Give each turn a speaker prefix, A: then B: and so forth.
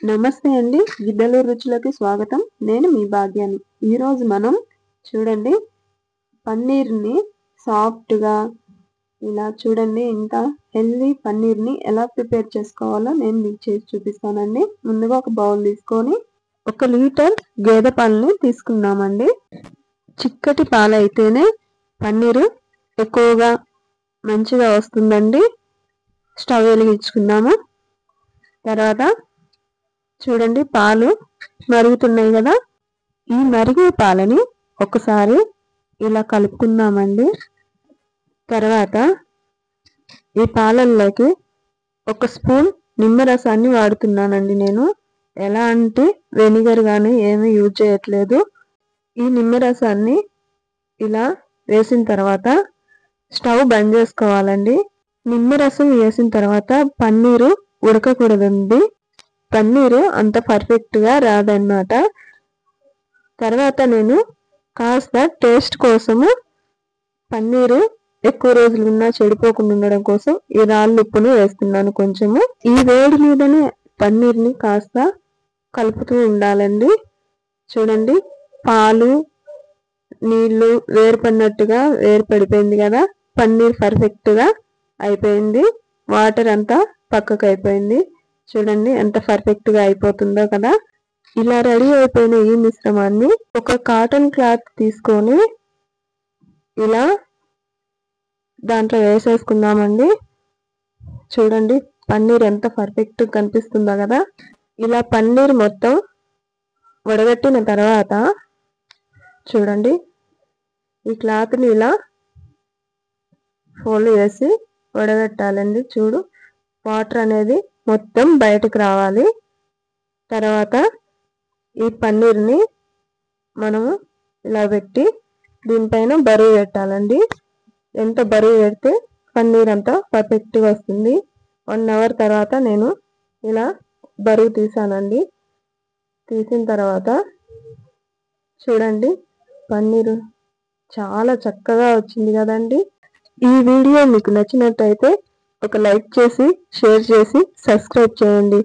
A: నమస్తే అండి, గిద్దలూరు రుచులకి స్వాగతం. నేను మీ భాగ్యాన్ని. ఈరోజు మనం చూడండి పన్నీర్ని సాఫ్ట్గా ఇలా చూడండి ఇంత హెల్దీ పన్నీర్ని ఎలా ప్రిపేర్ చేసుకోవాలో నేను మీకు చేసి చూపిస్తానండి. ముందుగా ఒక బౌల్ తీసుకొని 1 లీటర్ గేదె పాలని తీసుకున్నామండి. చిక్కటి పాలు అయితేనే పన్నీరు ఎక్కువగా మంచిగా వస్తుందండి. స్టవ్ వెలిగించుకుందాము. తర్వాత చూడండి పాలు మరుగుతున్నాయి కదా, ఈ మరిగే పాలని ఒకసారి ఇలా కలుపుకుందామండి. తర్వాత ఈ పాలల్లోకి 1 స్పూన్ నిమ్మరసాన్ని వాడుతున్నానండి. నేను ఎలాంటి వెనిగర్ కానీ ఏమీ యూజ్ చేయట్లేదు. ఈ నిమ్మరసాన్ని ఇలా వేసిన తర్వాత స్టవ్ బంద్ చేసుకోవాలండి. నిమ్మరసం వేసిన తర్వాత పన్నీరు ఉడకకూడదండి. పన్నీరు అంత పర్ఫెక్ట్గా రాదన్నమాట. తర్వాత నేను కాస్త టేస్ట్ కోసము పన్నీరు ఎక్కువ రోజులు ఉన్నా చెడిపోకుండా ఉండడం కోసం ఈ రాళ్ళ ఉప్పును వేస్తున్నాను కొంచెము. ఈ వేడి మీదనే పన్నీర్ని కాస్త కలుపుతూ ఉండాలండి. చూడండి పాలు నీళ్లు వేరుపడినట్టుగా వేరుపడిపోయింది కదా, పన్నీర్ పర్ఫెక్ట్గా అయిపోయింది. వాటర్ అంతా పక్కకు అయిపోయింది. చూడండి ఎంత పర్ఫెక్ట్గా అయిపోతుందో కదా. ఇలా రెడీ అయిపోయిన ఈ మిశ్రమాన్ని ఒక కాటన్ క్లాత్ తీసుకొని ఇలా దాంట్లో వేసేసుకుందామండి. చూడండి పన్నీర్ ఎంత పర్ఫెక్ట్గా కనిపిస్తుందో కదా. ఇలా పన్నీర్ మొత్తం వడగట్టిన తర్వాత చూడండి ఈ క్లాత్ని ఇలా ఫోల్డ్ చేసి వడగట్టాలండి. చూడు వాటర్ అనేది మొత్తం బయటకు రావాలి. తర్వాత ఈ పన్నీర్ని మనము ఇలా పెట్టి దీనిపైన బరువు పెట్టాలండి. ఎంత బరువు పెడితే పన్నీర్ అంతా పర్ఫెక్ట్గా వస్తుంది. 1 అవర్ తర్వాత నేను ఇలా బరువు తీసానండి. తీసిన తర్వాత చూడండి పన్నీరు చాలా చక్కగా వచ్చింది కదండి. ఈ వీడియో మీకు నచ్చినట్టయితే ఒక లైక్ చేసి షేర్ చేసి సబ్స్క్రైబ్ చేయండి.